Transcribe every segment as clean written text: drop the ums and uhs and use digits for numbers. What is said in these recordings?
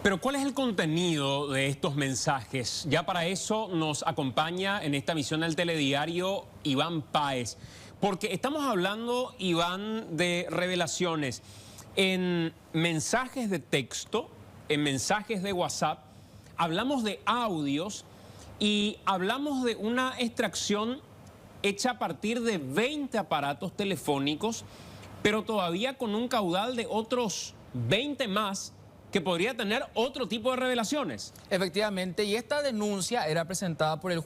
Pero ¿cuál es el contenido de estos mensajes? Ya para eso nos acompaña en esta misión del Telediario Iván Páez. Porque estamos hablando, Iván, de revelaciones en mensajes de texto, en mensajes de WhatsApp, hablamos de audios y hablamos de una extracción hecha a partir de 20 aparatos telefónicos, pero todavía con un caudal de otros 20 más que podría tener otro tipo de revelaciones. Efectivamente, y esta denuncia era presentada por el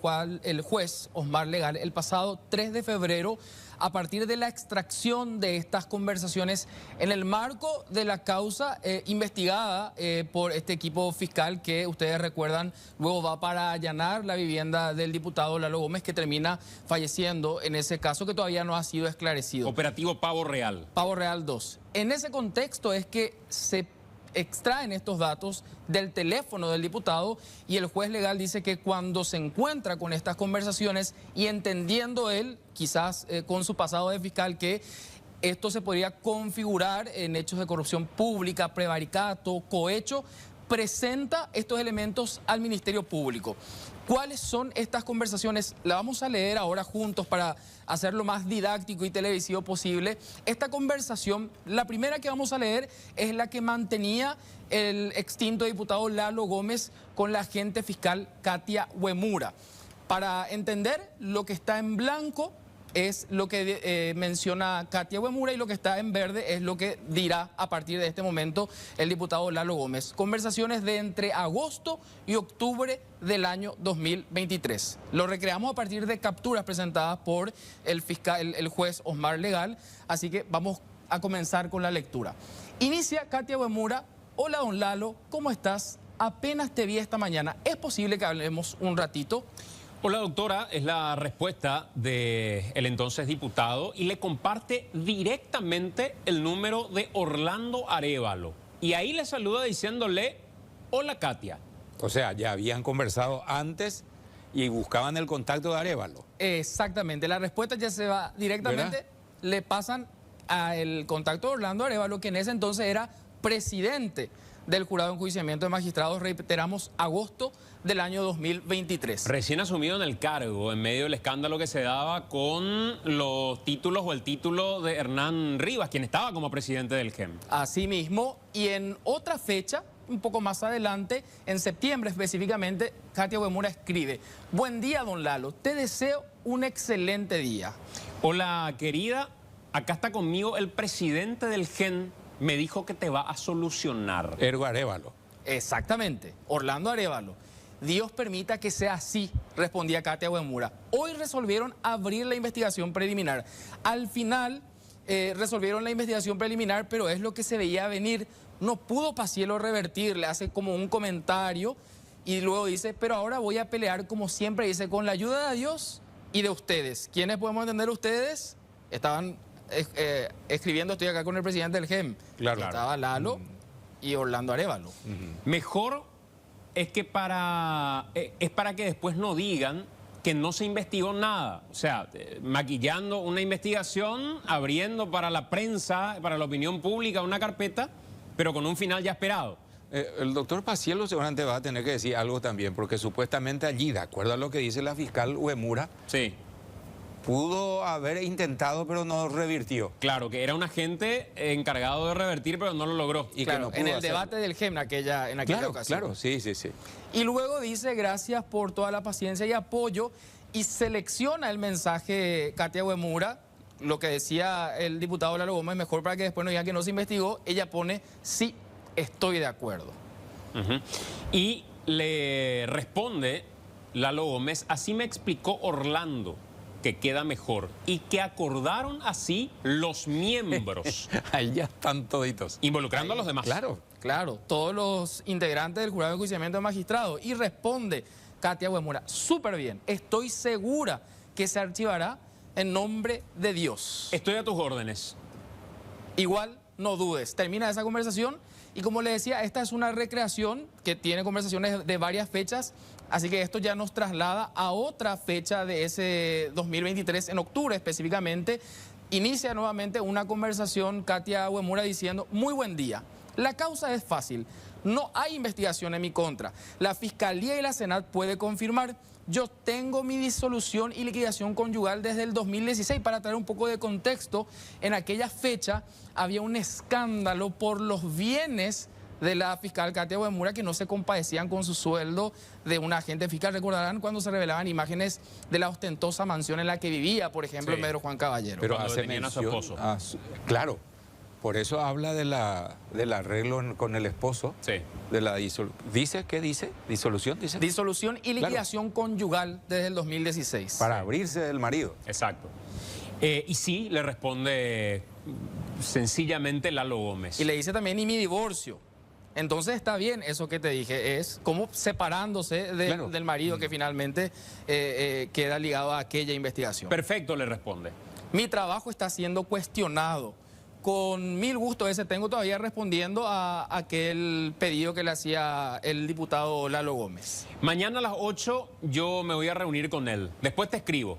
juez Osmar Legal el pasado 3 de febrero a partir de la extracción de estas conversaciones en el marco de la causa investigada por este equipo fiscal que ustedes recuerdan luego va para allanar la vivienda del diputado Lalo Gómez, que termina falleciendo en ese caso que todavía no ha sido esclarecido. Operativo Pavo Real. Pavo Real 2. En ese contexto es que se extraen estos datos del teléfono del diputado y el juez legal dice que cuando se encuentra con estas conversaciones y entendiendo él, quizás con su pasado de fiscal, que esto se podría configurar en hechos de corrupción pública, prevaricato, cohecho, presenta estos elementos al Ministerio Público. ¿Cuáles son estas conversaciones? La vamos a leer ahora juntos para hacerlo más didáctico y televisivo posible. Esta conversación, la primera que vamos a leer es la que mantenía el extinto diputado Lalo Gómez con la agente fiscal Katia Uemura. Para entender, lo que está en blanco es lo que menciona Katia Uemura y lo que está en verde es lo que dirá a partir de este momento el diputado Lalo Gómez. Conversaciones de entre agosto y octubre del año 2023. Lo recreamos a partir de capturas presentadas por el juez Osmar Legal, así que vamos a comenzar con la lectura. Inicia Katia Uemura. Hola, don Lalo, ¿cómo estás? Apenas te vi esta mañana. ¿Es posible que hablemos un ratito? Hola, doctora, es la respuesta del entonces diputado y le comparte directamente el número de Orlando Arévalo. Y ahí le saluda diciéndole, hola, Katia. O sea, ya habían conversado antes y buscaban el contacto de Arévalo. Exactamente, la respuesta ya se va directamente, ¿verdad? Le pasan al contacto de Orlando Arévalo, que en ese entonces era presidente del Jurado de Enjuiciamiento de Magistrados, reiteramos, agosto del año 2023. Recién asumido en el cargo, en medio del escándalo que se daba con los títulos o el título de Hernán Rivas, quien estaba como presidente del GEM. Así mismo, y en otra fecha, un poco más adelante, en septiembre específicamente, Katia Uemura escribe: buen día, don Lalo, te deseo un excelente día. Hola, querida, acá está conmigo el presidente del GEM. Me dijo que te va a solucionar. Ergo Arévalo. Exactamente, Orlando Arévalo. Dios permita que sea así, respondía Katia Uemura. Hoy resolvieron abrir la investigación preliminar. Al final resolvieron la investigación preliminar, pero es lo que se veía venir. No pudo Pacielo revertir, le hace como un comentario y luego dice, pero ahora voy a pelear como siempre, dice, con la ayuda de Dios y de ustedes. ¿Quiénes podemos entender ustedes? Estaban escribiendo, estoy acá con el presidente del GEM. Claro. Estaba Lalo y Orlando Arévalo. Mejor es que para que después no digan que no se investigó nada. O sea, maquillando una investigación, abriendo para la prensa, para la opinión pública una carpeta, pero con un final ya esperado. El doctor Pacielo seguramente va a tener que decir algo también, porque supuestamente allí, de acuerdo a lo que dice la fiscal Uemura, sí, pudo haber intentado, pero no revirtió. Claro, que era un agente encargado de revertir, pero no lo logró. Y claro, que no en el debate del GEM en aquella ocasión. Claro, sí. Y luego dice, gracias por toda la paciencia y apoyo, y selecciona el mensaje Katia Uemura, lo que decía el diputado Lalo Gómez, mejor para que después no digan que no se investigó, ella pone, sí, estoy de acuerdo. Y le responde Lalo Gómez, así me explicó Orlando, que queda mejor, y que acordaron así los miembros. Ahí ya están toditos. Involucrando a los demás. Claro, todos los integrantes del Jurado de Enjuiciamiento de Magistrados. Y responde Katia Uemura, súper bien, estoy segura que se archivará en nombre de Dios. Estoy a tus órdenes. Igual, no dudes. Termina esa conversación y como le decía, esta es una recreación que tiene conversaciones de varias fechas, así que esto ya nos traslada a otra fecha de ese 2023, en octubre específicamente. Inicia nuevamente una conversación Katia Uemura diciendo, muy buen día, la causa es fácil, no hay investigación en mi contra. La Fiscalía y la Senat puede confirmar. Yo tengo mi disolución y liquidación conyugal desde el 2016. Para traer un poco de contexto, en aquella fecha había un escándalo por los bienes de la fiscal Katia Uemura que no se compadecían con su sueldo de un agente fiscal. Recordarán cuando se revelaban imágenes de la ostentosa mansión en la que vivía, por ejemplo, Sí. Pedro Juan Caballero. Pero Cuando hace detenían a su mención esposo. claro, por eso habla del arreglo con el esposo. Sí. De la ¿Dice qué dice? ¿Disolución? Dice. Disolución y liquidación conyugal desde el 2016. Para abrirse del marido. Exacto. Y sí, le responde sencillamente Lalo Gómez. Y le dice también, y mi divorcio. Entonces está bien eso que te dije, es como separándose Claro. del marido que finalmente queda ligado a aquella investigación. Perfecto, le responde. Mi trabajo está siendo cuestionado. Con mil gusto ese tengo todavía respondiendo a aquel pedido que le hacía el diputado Lalo Gómez. Mañana a las 8 yo me voy a reunir con él. Después te escribo.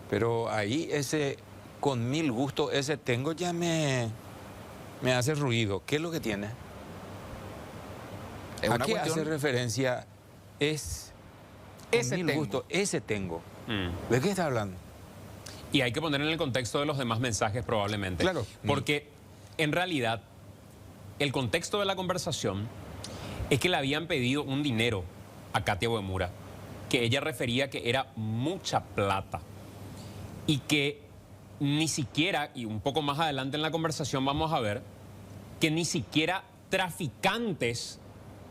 Pero ahí ese, con mil gusto, ese tengo ya me hace ruido. ¿Qué es lo que tiene? Es ¿A una qué cuestión- hace referencia es con Ese mil tengo. gusto, ese tengo? ¿De qué está hablando? Y hay que poner en el contexto de los demás mensajes probablemente. Claro. Porque en realidad el contexto de la conversación es que le habían pedido un dinero a Katia Uemura, que ella refería que era mucha plata y que ni siquiera, y un poco más adelante en la conversación vamos a ver, que ni siquiera traficantes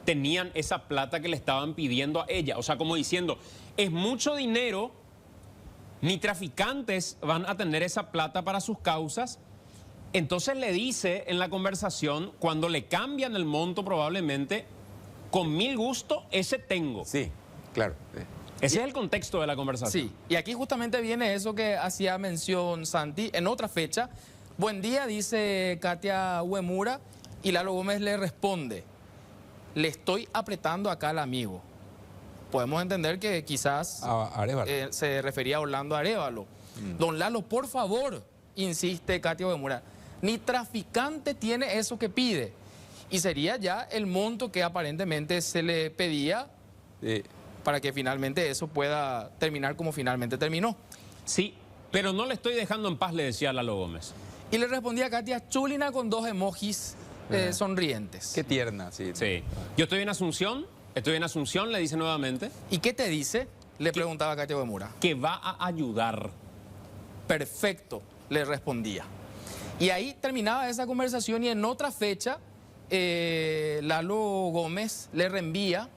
tenían esa plata que le estaban pidiendo a ella. O sea, como diciendo, es mucho dinero, ni traficantes van a tener esa plata para sus causas. Entonces le dice en la conversación, cuando le cambian el monto probablemente, con mil gusto, ese tengo. Sí, claro. Ese es el contexto de la conversación. Sí, y aquí justamente viene eso que hacía mención Santi en otra fecha. Buen día, dice Katia Uemura, y Lalo Gómez le responde, le estoy apretando acá al amigo. Podemos entender que quizás Arévalo. se refería a Orlando Arévalo. Don Lalo, por favor, insiste Katia Uemura, ni traficante tiene eso que pide. Y sería ya el monto que aparentemente se le pedía para que finalmente eso pueda terminar como finalmente terminó. Sí, pero no le estoy dejando en paz, le decía Lalo Gómez. Y le respondía Katia chulina con dos emojis sonrientes. Qué tierna, sí. Sí. Yo estoy en Asunción, le dice nuevamente, ¿Y qué te dice? Le preguntaba Katia Uemura. que va a ayudar. Perfecto, le respondía. Y ahí terminaba esa conversación y en otra fecha Lalo Gómez le reenvía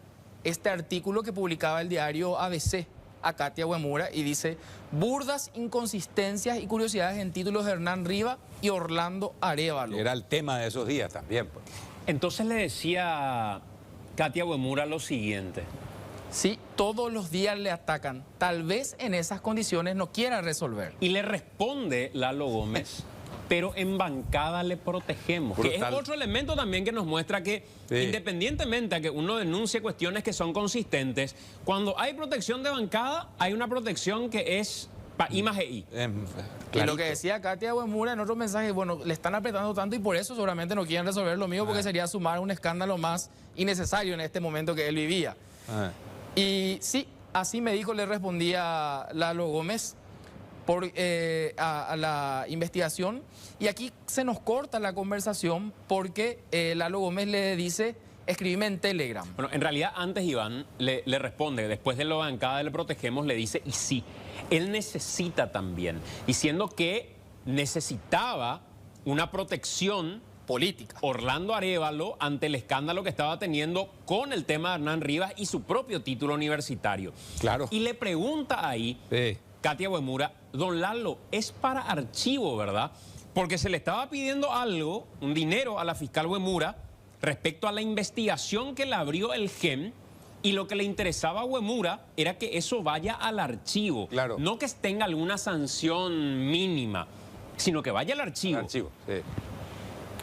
este artículo que publicaba el diario ABC a Katia Uemura y dice burdas inconsistencias y curiosidades en títulos de Hernán Riva y Orlando Arévalo. Era el tema de esos días también. Pues. Entonces le decía Katia Uemura lo siguiente. Sí, todos los días le atacan. Tal vez en esas condiciones no quiera resolver. Y le responde Lalo Gómez, pero en bancada le protegemos. Que es Brutal. otro elemento también que nos muestra que Sí. independientemente a que uno denuncie cuestiones que son consistentes, cuando hay protección de bancada, hay una protección que es pa' I más EI. Y lo que decía Katia Uemura en otro mensaje, bueno, le están apretando tanto y por eso seguramente no quieren resolver lo mío porque sería sumar un escándalo más innecesario en este momento que él vivía. Y sí, así me dijo, le respondía Lalo Gómez a la investigación. Y aquí se nos corta la conversación porque Lalo Gómez le dice, escribime en Telegram. Bueno, en realidad antes Iván le responde, después de la bancada le protegemos, le dice, y sí, él necesita también, diciendo que necesitaba una protección Política. Orlando Arévalo ante el escándalo que estaba teniendo con el tema de Hernán Rivas y su propio título universitario. Claro. Y le pregunta ahí, Sí. Katia Uemura, don Lalo, es para archivo, ¿verdad? Porque se le estaba pidiendo algo, un dinero a la fiscal Uemura respecto a la investigación que le abrió el GEM y lo que le interesaba a Uemura era que eso vaya al archivo. Claro. No que tenga alguna sanción mínima, sino que vaya al archivo. Archivo. Sí.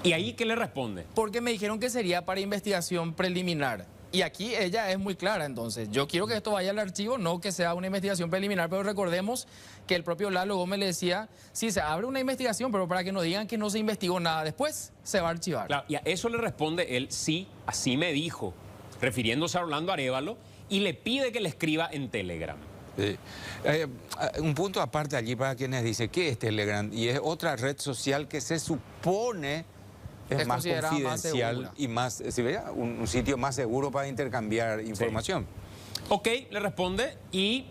¿Y ahí qué le responde? Porque me dijeron que sería para investigación preliminar. Y aquí ella es muy clara, entonces. Yo quiero que esto vaya al archivo, no que sea una investigación preliminar, pero recordemos que el propio Lalo Gómez le decía, sí, se abre una investigación, pero para que no digan que no se investigó nada después, se va a archivar. Claro, y a eso le responde él, sí, así me dijo, refiriéndose a Orlando Arévalo, y le pide que le escriba en Telegram. Sí. Un punto aparte allí para quienes dicen, ¿qué es Telegram? Y es otra red social que se supone es más considerada más confidencial segura. y más, ¿sí ve? Un sitio más seguro para intercambiar información. Ok, le responde y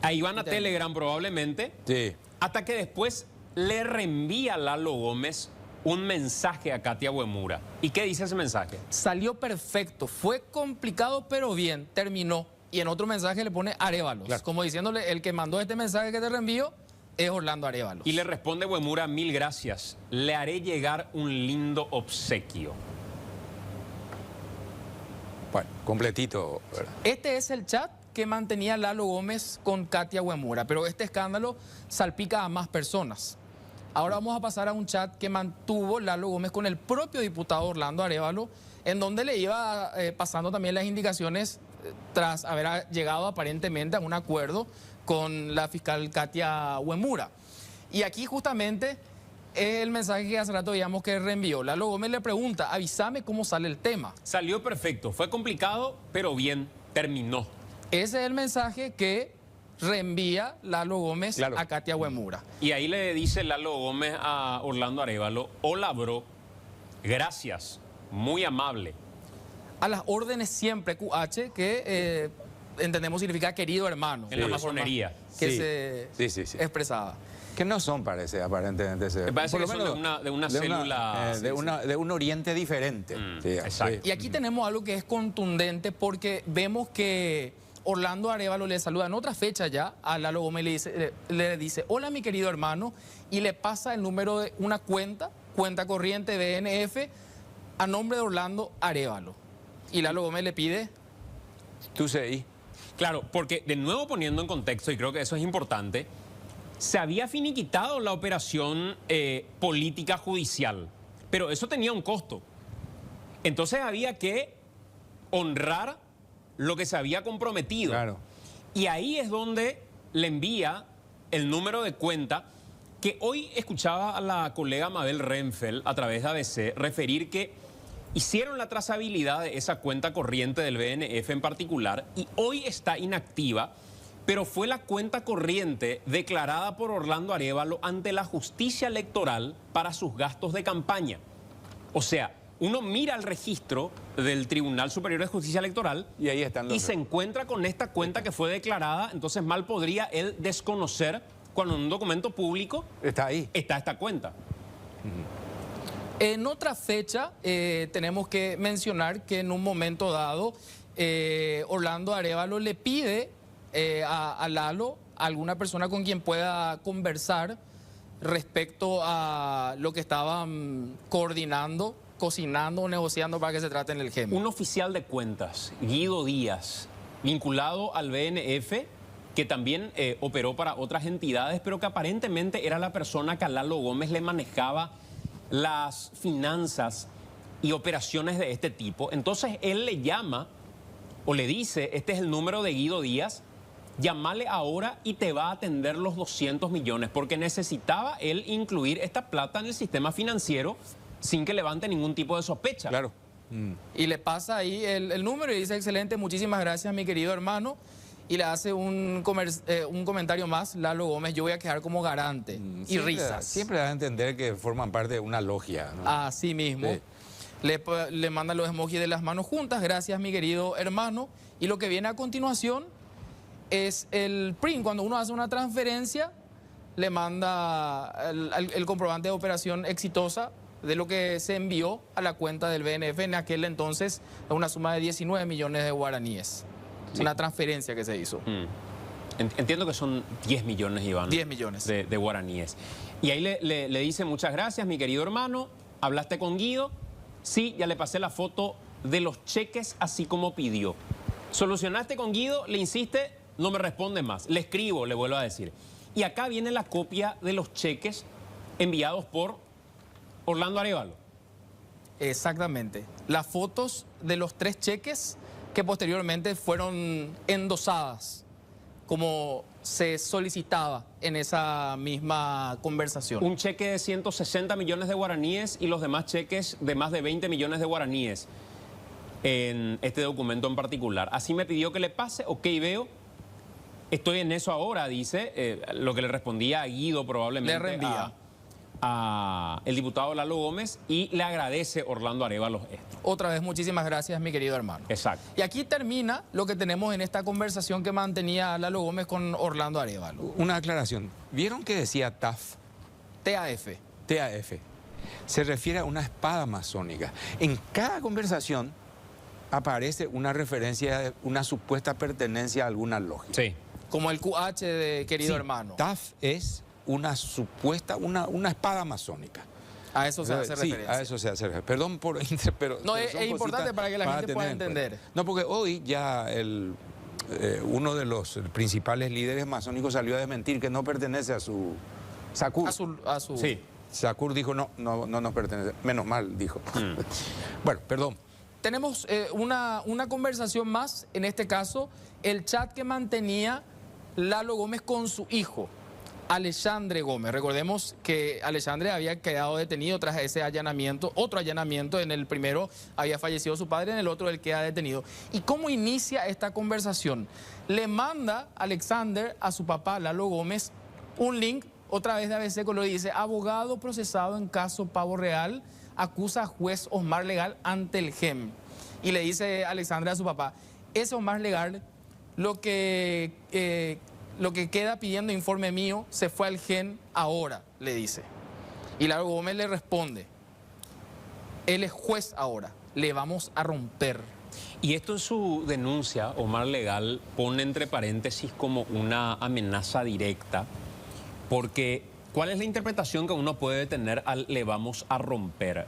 ahí van a Entiendo. Telegram probablemente, Sí. hasta que después le reenvía Lalo Gómez un mensaje a Katia Uemura. ¿Y qué dice ese mensaje? Salió perfecto, fue complicado, pero bien, terminó. Y en otro mensaje le pone Arévalos, Claro. como diciéndole, el que mandó este mensaje que te reenvío es Orlando Arévalos. Y le responde Uemura, mil gracias, le haré llegar un lindo obsequio. Bueno, completito, ¿verdad? Este es el chat que mantenía Lalo Gómez con Katia Uemura, pero este escándalo salpica a más personas. Ahora vamos a pasar a un chat que mantuvo Lalo Gómez con el propio diputado Orlando Arévalo, en donde le iba pasando también las indicaciones tras haber llegado aparentemente a un acuerdo con la fiscal Katia Uemura. Y aquí justamente es el mensaje que hace rato veíamos que reenvió. Lalo Gómez le pregunta, avísame cómo sale el tema. Salió perfecto, fue complicado, pero bien, terminó. Ese es el mensaje que reenvía Lalo Gómez Claro. a Katia Uemura. Y ahí le dice Lalo Gómez a Orlando Arévalo, hola bro, gracias, muy amable. A las órdenes siempre, QH, que entendemos significa querido hermano. En la por forma masonería. Que Sí. Sí. expresaba. Que no son, parece, aparentemente. Me parece por que lo son menos de una célula. de un oriente diferente. Sí, exacto. sí. Y aquí tenemos algo que es contundente porque vemos que Orlando Arévalo le saluda en otra fecha ya a Lalo Gómez y le dice, hola mi querido hermano, y le pasa el número de una cuenta corriente BNF a nombre de Orlando Arévalo. Y Lalo Gómez le pide, Tú sí. Claro, porque de nuevo poniendo en contexto, y creo que eso es importante, se había finiquitado la operación política judicial, pero eso tenía un costo. Entonces había que honrar lo que se había comprometido. Claro. Y ahí es donde le envía el número de cuenta, que hoy escuchaba a la colega Mabel Renfeld a través de ABC referir que hicieron la trazabilidad de esa cuenta corriente del BNF en particular y hoy está inactiva, pero fue la cuenta corriente declarada por Orlando Arévalo ante la justicia electoral para sus gastos de campaña. O sea, uno mira el registro del Tribunal Superior de Justicia Electoral Y ahí están los... y se encuentra con esta cuenta que fue declarada, entonces mal podría él desconocer cuando en un documento público Está ahí. está esta cuenta. en otra fecha tenemos que mencionar que en un momento dado Orlando Arévalo le pide a Lalo, a alguna persona con quien pueda conversar respecto a lo que estaban coordinando, cocinando o negociando para que se trate en el GEM. Un oficial de cuentas, Guido Díaz, vinculado al BNF, que también operó para otras entidades, pero que aparentemente era la persona que a Lalo Gómez le manejaba las finanzas y operaciones de este tipo. Entonces él le llama o le dice, este es el número de Guido Díaz, llámale ahora y te va a atender los 200 millones, porque necesitaba él incluir esta plata en el sistema financiero sin que levante ningún tipo de sospecha. Claro. Y le pasa ahí el número y dice, excelente, muchísimas gracias mi querido hermano. Y le hace un comentario más, Lalo Gómez, yo voy a quedar como garante. Y Siempre- risas. Siempre da a entender que forman parte de una logia, ¿no? Así mismo. Sí. Le manda los emojis de las manos juntas, gracias mi querido hermano. Y lo que viene a continuación es el PRIN. Cuando uno hace una transferencia, le manda el comprobante de operación exitosa de lo que se envió a la cuenta del BNF en aquel entonces, una suma de 19 millones de guaraníes. Sí. Una transferencia que se hizo. Entiendo que son 10 millones, Iván. 10 millones. De guaraníes. Y ahí le dice, muchas gracias, mi querido hermano. ¿Hablaste con Guido? Sí, ya le pasé la foto de los cheques así como pidió. ¿Solucionaste con Guido? Le insiste, no me responde más. Le escribo, le vuelvo a decir. Y acá viene la copia de los cheques enviados por Orlando Arévalo. Exactamente. Las fotos de los 3 cheques que posteriormente fueron endosadas, como se solicitaba en esa misma conversación. Un cheque de 160 millones de guaraníes y los demás cheques de más de 20 millones de guaraníes en este documento en particular. Así me pidió que le pase, ok, veo. Estoy en eso ahora, dice, lo que le respondía a Guido probablemente. Le reenvía. A el diputado Lalo Gómez, y le agradece Orlando Arévalos esto. Otra vez, muchísimas gracias, mi querido hermano. Exacto. Y aquí termina lo que tenemos en esta conversación que mantenía Lalo Gómez con Orlando Arévalo. Una aclaración. ¿Vieron que decía TAF? TAF. TAF. Se refiere a una espada masónica. En cada conversación aparece una referencia, una supuesta pertenencia a alguna logia. Sí. Como el QH de querido Sí, hermano. TAF es una supuesta, una espada masónica. A eso se hace Sí, referencia. a eso se hace referencia. Perdón por... Pero No, pero es son importante cositas para que la gente pueda tener en cuenta. entender. No, porque hoy ya uno de los principales líderes masónicos salió a desmentir que no pertenece a su... Sakur. A su... Sí. Sakur dijo, no nos pertenece. Menos mal, dijo. Bueno, perdón. Tenemos una conversación más, en este caso, el chat que mantenía Lalo Gómez con su hijo, Alexandre Gómez. Recordemos que Alexandre había quedado detenido tras ese allanamiento, otro allanamiento. En el primero había fallecido su padre, en el otro él queda detenido. ¿Y cómo inicia esta conversación? Le manda Alexander a su papá, Lalo Gómez, un link, otra vez de ABC Color, y dice: abogado procesado en caso Pavo Real, acusa a juez Osmar Legal ante el GEM. Y le dice Alexandre a su papá: ese Osmar Legal, lo que queda pidiendo informe mío, se fue al GEM ahora, le dice. Y Lalo Gómez le responde: él es juez ahora, le vamos a romper. Y esto en su denuncia, Omar Legal pone entre paréntesis como una amenaza directa, porque ¿cuál es la interpretación que uno puede tener al le vamos a romper?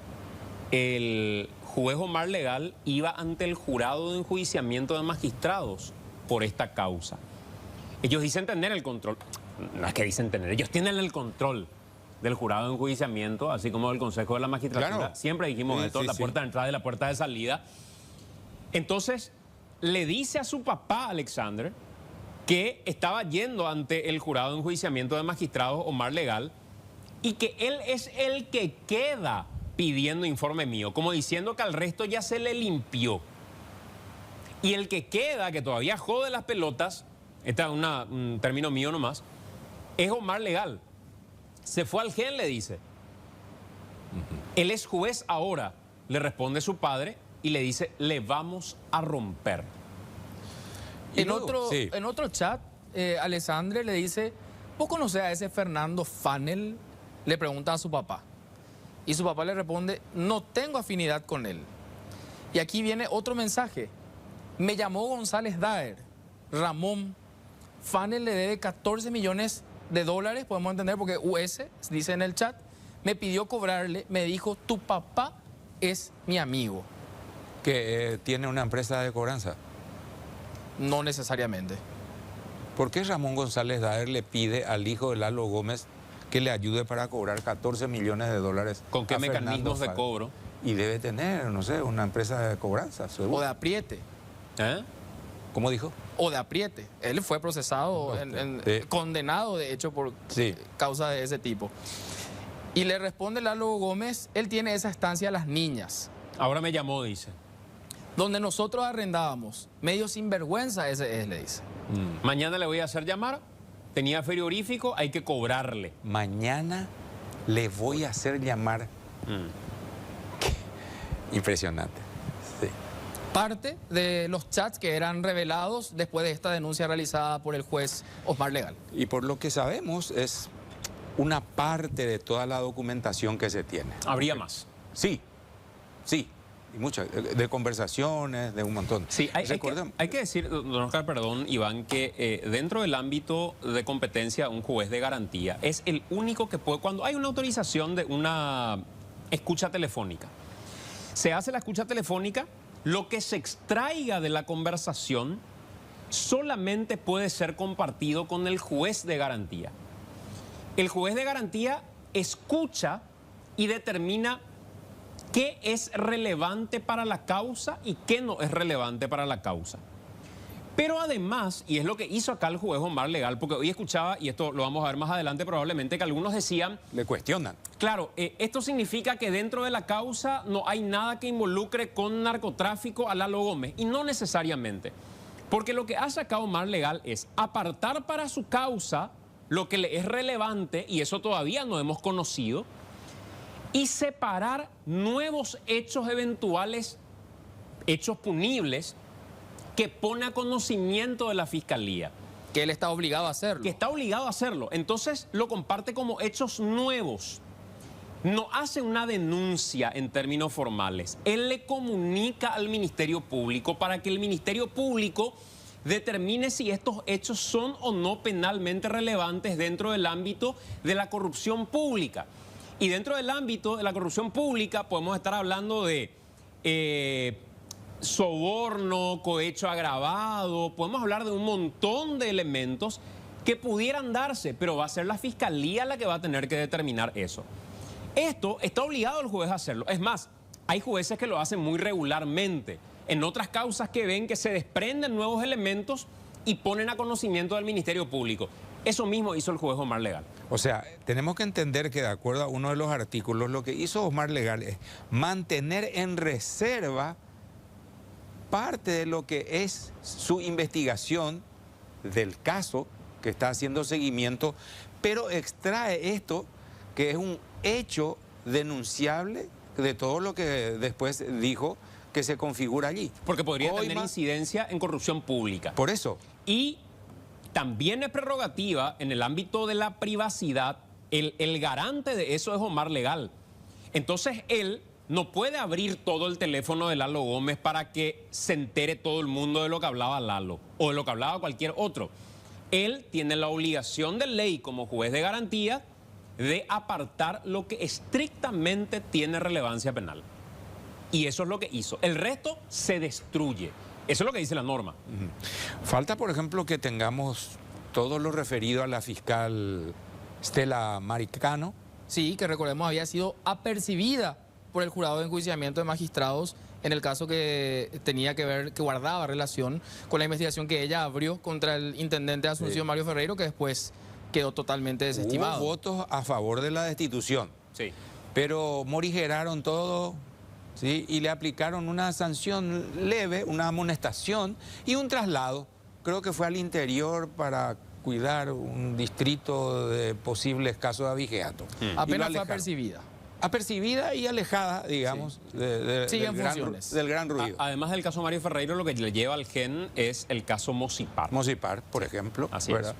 El juez Omar Legal iba ante el jurado de enjuiciamiento de magistrados por esta causa. Ellos dicen tener el control, no es que dicen tener, ellos tienen el control del jurado de enjuiciamiento, así como del Consejo de la Magistratura. Claro. Siempre dijimos Sí, esto, sí, la sí. puerta de entrada y la puerta de salida. Entonces, le dice a su papá, Alexander, que estaba yendo ante el jurado de enjuiciamiento de magistrados, Omar Legal, y que él es el que queda pidiendo informe mío, como diciendo que al resto ya se le limpió. Y el que queda, que todavía jode las pelotas, este es un término mío nomás, es Omar Legal. Se fue al GEN, le dice. Él es juez ahora, le responde su padre y le dice: le vamos a romper. Y En luego, sí. otro chat, Alexandre le dice: ¿vos conocés a ese Fernando Fanel? Le pregunta a su papá. Y su papá le responde: no tengo afinidad con él. Y aquí viene otro mensaje. Me llamó González Daer, Ramón. Fanel le debe 14 millones de dólares, podemos entender, porque US, dice en el chat, me pidió cobrarle, me dijo: tu papá es mi amigo. Que tiene una empresa de cobranza. No necesariamente. ¿Por qué Ramón González Daer le pide al hijo de Lalo Gómez que le ayude para cobrar 14 millones de dólares? ¿Con qué a Fernando mecanismos de Fanel? cobro? Y debe tener, no sé, una empresa de cobranza, seguro. O de apriete. ¿Eh? ¿Cómo dijo? O de apriete. Él fue procesado, Sí. condenado de hecho por Sí. causa de ese tipo. Y le responde Lalo Gómez: él tiene esa estancia Las Niñas, Ahora me llamó, dice. donde nosotros arrendábamos. Medio sinvergüenza ese es, le dice. Mañana le voy a hacer llamar. Tenía frigorífico, hay que cobrarle. Mañana le voy a hacer llamar. Impresionante. Sí. Parte de los chats que eran revelados después de esta denuncia realizada por el juez Osmar Legal. Y por lo que sabemos es una parte de toda la documentación que se tiene. Habría más. Sí, sí. Y muchas, de conversaciones, de un montón. Sí, Recordemos- hay que decir, don Oscar, perdón, Iván, que dentro del ámbito de competencia, un juez de garantía es el único que puede, cuando hay una autorización de una escucha telefónica, se hace la escucha telefónica, lo que se extraiga de la conversación solamente puede ser compartido con el juez de garantía. El juez de garantía escucha y determina qué es relevante para la causa y qué no es relevante para la causa. Pero además, y es lo que hizo acá el juez Omar Legal, porque hoy escuchaba, y esto lo vamos a ver más adelante probablemente, que algunos decían... Le cuestionan. Claro, esto significa que dentro de la causa no hay nada que involucre con narcotráfico a Lalo Gómez, y no necesariamente. Porque lo que hace acá Omar Legal es apartar para su causa lo que le es relevante, y eso todavía no hemos conocido, y separar nuevos hechos eventuales, hechos punibles, que pone a conocimiento de la Fiscalía. Que él está obligado a hacerlo. Que está obligado a hacerlo. Entonces lo comparte como hechos nuevos. No hace una denuncia en términos formales. Él le comunica al Ministerio Público para que el Ministerio Público determine si estos hechos son o no penalmente relevantes dentro del ámbito de la corrupción pública. Y dentro del ámbito de la corrupción pública podemos estar hablando de soborno, cohecho agravado, podemos hablar de un montón de elementos que pudieran darse, pero va a ser la Fiscalía la que va a tener que determinar eso. Esto está obligado el juez a hacerlo. Es más, hay jueces que lo hacen muy regularmente. En otras causas que ven que se desprenden nuevos elementos y ponen a conocimiento del Ministerio Público. Eso mismo hizo el juez Omar Legal. O sea, tenemos que entender que de acuerdo a uno de los artículos, lo que hizo Omar Legal es mantener en reserva parte de lo que es su investigación del caso que está haciendo seguimiento, pero extrae esto que es un hecho denunciable de todo lo que después dijo que se configura allí. Porque podría tener incidencia en corrupción pública. Por eso. Y también es prerrogativa en el ámbito de la privacidad, el garante de eso es Omar Legal. Entonces él no puede abrir todo el teléfono de Lalo Gómez para que se entere todo el mundo de lo que hablaba Lalo o de lo que hablaba cualquier otro. Él tiene la obligación de ley como juez de garantía de apartar lo que estrictamente tiene relevancia penal. Y eso es lo que hizo. El resto se destruye. Eso es lo que dice la norma. Falta, por ejemplo, que tengamos todo lo referido a la fiscal Stella Maricano. Sí, que recordemos había sido apercibida por el jurado de enjuiciamiento de magistrados en el caso que tenía que ver, que guardaba relación con la investigación que ella abrió contra el intendente de Asunción, sí, Mario Ferreiro, que después quedó totalmente desestimado. Hubo votos a favor de la destitución, sí, pero morigeraron todo, ¿sí? Y le aplicaron una sanción leve, una amonestación y un traslado. Creo que fue al interior para cuidar un distrito de posibles casos de abigeato. Apenas fue apercibida. Apercibida y alejada, digamos, sí, del gran ruido. Además del caso Mario Ferreiro, lo que le lleva al GEN es el caso Mosipar. Mosipar, por ejemplo. Así es. Bueno,